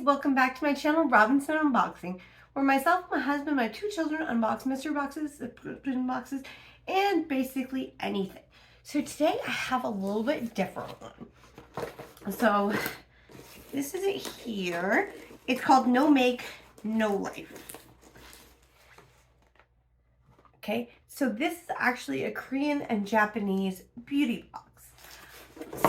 welcome back to my channel, Robinson Unboxing, where myself, my husband, my two children unbox mystery boxes, subscription boxes, and basically anything. So today I have a little bit different one. So this is it here. It's called No Make, No Life. Okay, so this is actually a Korean and Japanese beauty box.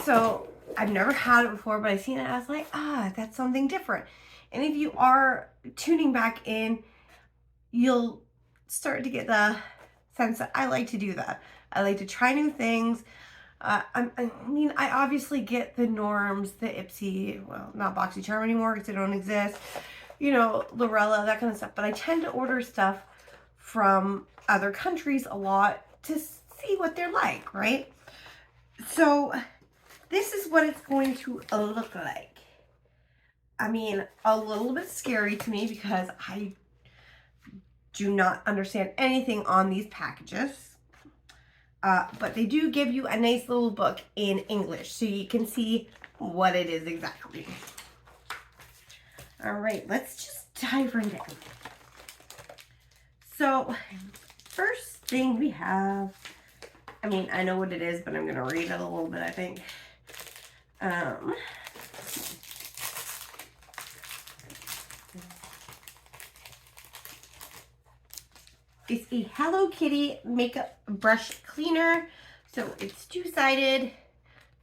So I've never had it before, but I seen it. I was like, that's something different. And if you are tuning back in, you'll start to get the sense that I like to do that. I like to try new things. I obviously get the norms, the Ipsy, well, not BoxyCharm anymore because they don't exist, Lorella, that kind of stuff. But I tend to order stuff from other countries a lot to see what they're like, right? So this is what it's going to look like. I mean, a little bit scary to me because I do not understand anything on these packages. But they do give you a nice little book in English so you can see what it is exactly. All right, let's just dive right in. So, first thing we have, I know what it is, but I'm going to read it a little bit, I think. It's a Hello Kitty makeup brush cleaner. So it's two-sided,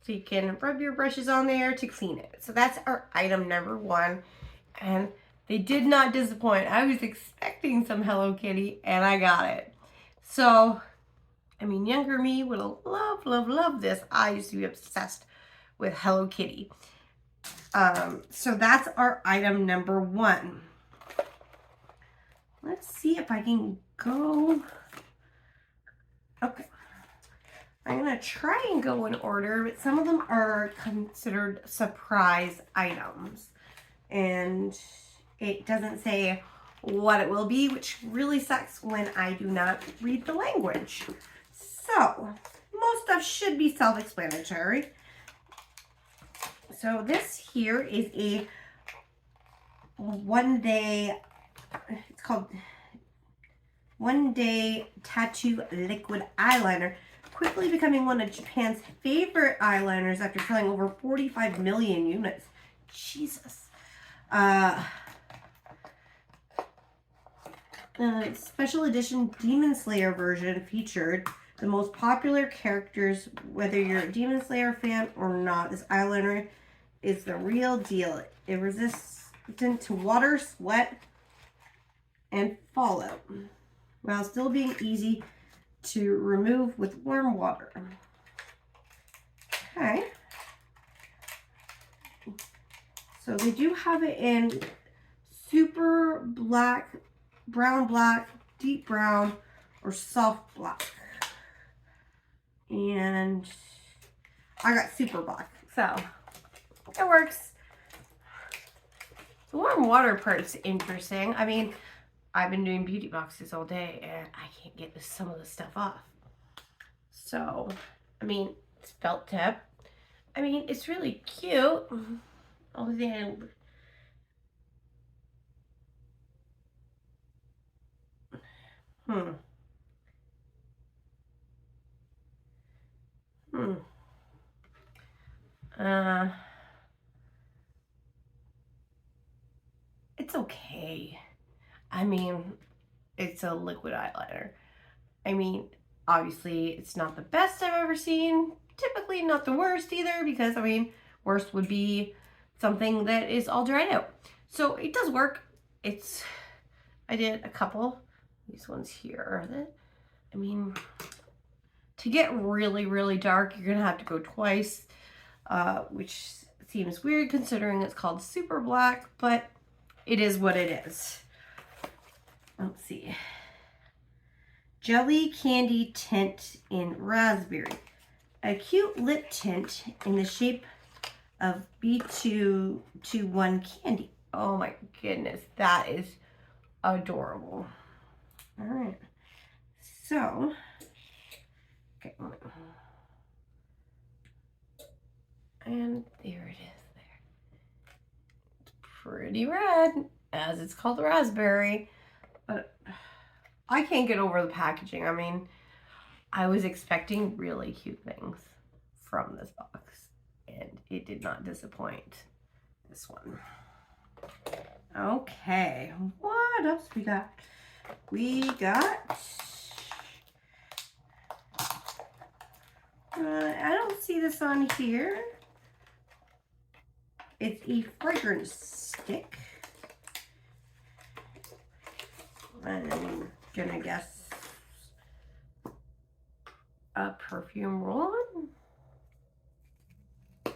so you can rub your brushes on there to clean it. So that's our item number one. And they did not disappoint. I was expecting some Hello Kitty, and I got it. So, younger me would have loved this. I used to be obsessed with Hello Kitty. So that's our item number one. Let's see if I can go. Okay. I'm going to try and go in order, but some of them are considered surprise items. And it doesn't say what it will be, which really sucks when I do not read the language. So, most stuff should be self-explanatory. So this here is a it's called One Day Tattoo Liquid Eyeliner, quickly becoming one of Japan's favorite eyeliners after selling over 45 million units. Jesus. Special edition Demon Slayer version featured the most popular characters. Whether you're a Demon Slayer fan or not, this eyeliner is the real deal. It resistant to water, sweat, and fallout, while still being easy to remove with warm water. Okay. So they do have it in super black, brown black, deep brown, or soft black. And I got super black, so it works. The warm water part's interesting. I've been doing beauty boxes all day and I can't get some of the stuff off. So, it's felt tip. It's really cute. Oh, then. It's okay. It's a liquid eyeliner. Obviously, it's not the best I've ever seen. Typically not the worst either, because, worst would be something that is all dried out. So it does work. I did a couple. These ones here. To get really, really dark, you're going to have to go twice, which seems weird considering it's called super black, but it is what it is. Let's see. Jelly Candy Tint in Raspberry. A cute lip tint in the shape of B221 candy. Oh my goodness, that is adorable. All right. So, okay. And there it is there. It's pretty pretty red, as it's called raspberry. But I can't get over the packaging. I mean, I was expecting really cute things from this box, and it did not disappoint. This one. Okay, what else we got? We got, I don't see this on here. It's a fragrance stick. I'm gonna guess a perfume roll-on. It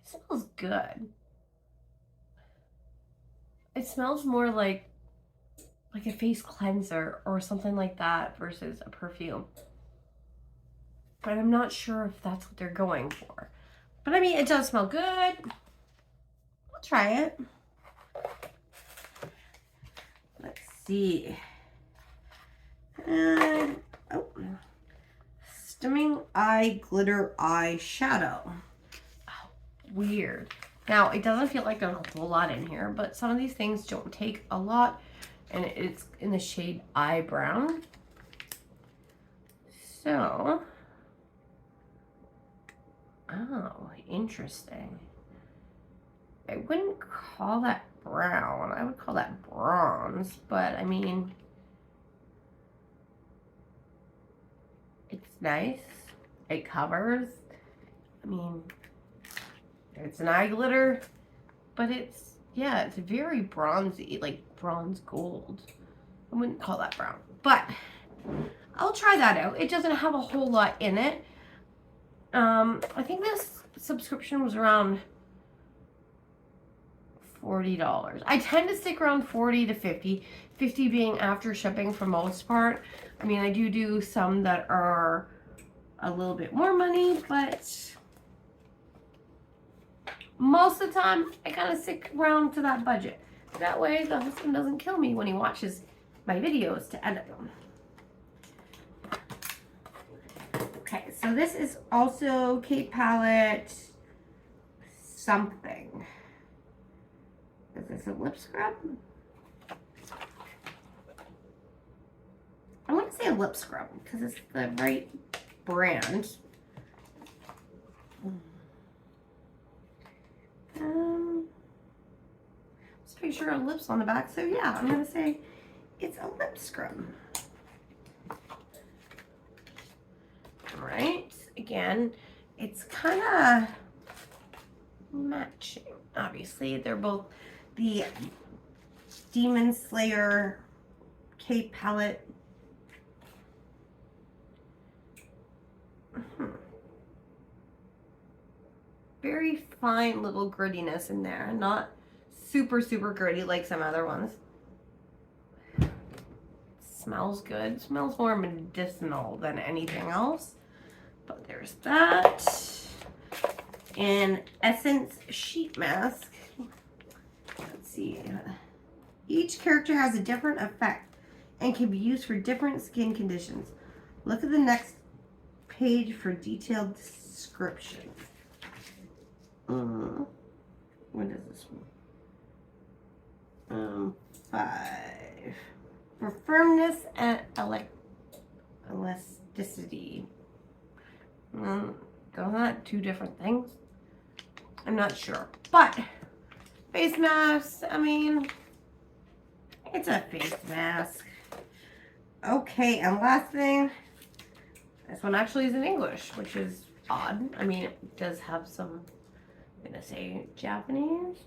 smells good. It smells more like a face cleanser or something like that versus a perfume. But I'm not sure if that's what they're going for. But I mean, it does smell good. I'll try it. Let's see. Oh, Stimming Eye Glitter Eyeshadow. Oh, weird. Now, it doesn't feel like there's a whole lot in here, but some of these things don't take a lot, and it's in the shade Eye Brown. So, oh, interesting. I wouldn't call that brown. I would call that bronze, but I mean, it's nice. It covers. I mean, it's an eye glitter, but it's, yeah, it's very bronzy, like bronze gold. I wouldn't call that brown, but I'll try that out. It doesn't have a whole lot in it. I think this subscription was around $40. I tend to stick around 40 to 50, 50 being after shipping for most part. I mean, I do some that are a little bit more money, but most of the time I kind of stick around to that budget. That way the husband doesn't kill me when he watches my videos to edit them. Okay, so this is also Kate Palette something. Is this a lip scrub? I want to say a lip scrub because it's the right brand. This picture of lips on the back, so yeah, I'm gonna say it's a lip scrub. All right, again, it's kind of matching. Obviously, they're both the Demon Slayer Kate Palette. Very fine little grittiness in there, not super gritty like some other ones. Smells good. Smells more medicinal than anything else. But there's that. And Essence Sheet Mask. Let's see. Each character has a different effect and can be used for different skin conditions. Look at the next page for detailed description. What is this one? 5. For firmness and elasticity. Those are not two different things. I'm not sure. But face mask, I mean, it's a face mask. Okay, and last thing, this one actually is in English, which is odd. I mean, it does have some, I'm gonna say Japanese.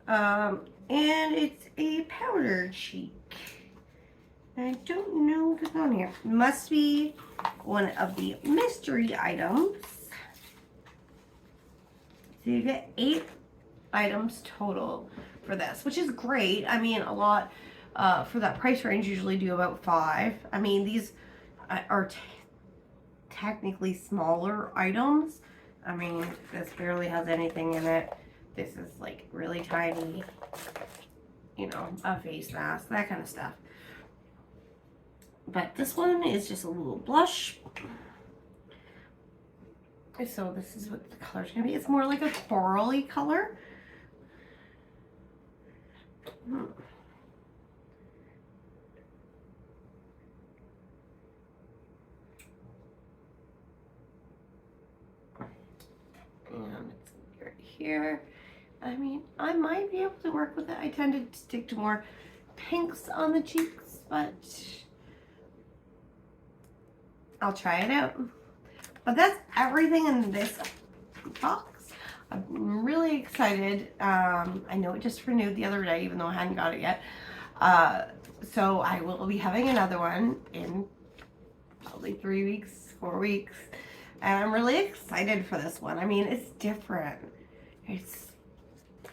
And it's a powder cheek. I don't know if it's on here. It must be one of the mystery items. So you get 8 items total for this, which is great. I mean, a lot for that price range usually do about 5. I mean, these are technically smaller items. I mean, this barely has anything in it. This is like really tiny, you know, a face mask, that kind of stuff. But this one is just a little blush. So this is what the color's gonna be. It's more like a corally color. And it's right here. I mean, I might be able to work with it. I tend to stick to more pinks on the cheeks, but I'll try it out. But that's everything in this box. I'm really excited. I know it just renewed the other day, even though I hadn't got it yet. So I will be having another one in probably 3 weeks, 4 weeks. And I'm really excited for this one. I mean, it's different. It's,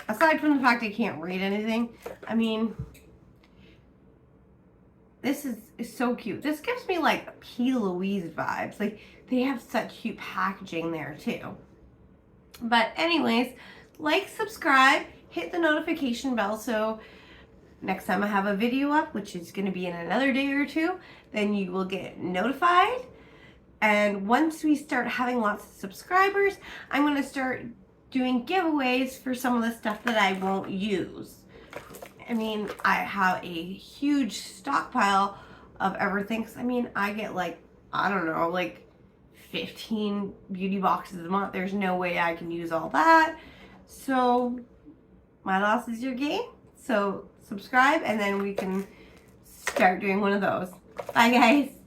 aside from the fact I can't read anything, I mean, this is so cute. This gives me like P. Louise vibes. Like, they have such cute packaging there too. But anyways, like, subscribe, hit the notification bell so next time I have a video up, which is going to be in another day or two, then you will get notified. And once we start having lots of subscribers, I'm going to start doing giveaways for some of the stuff that I won't use. I mean, I have a huge stockpile of everything. I mean, I get like, I don't know, like 15 beauty boxes a month. There's no way I can use all that. So my loss is your gain. So subscribe and then we can start doing one of those. Bye guys.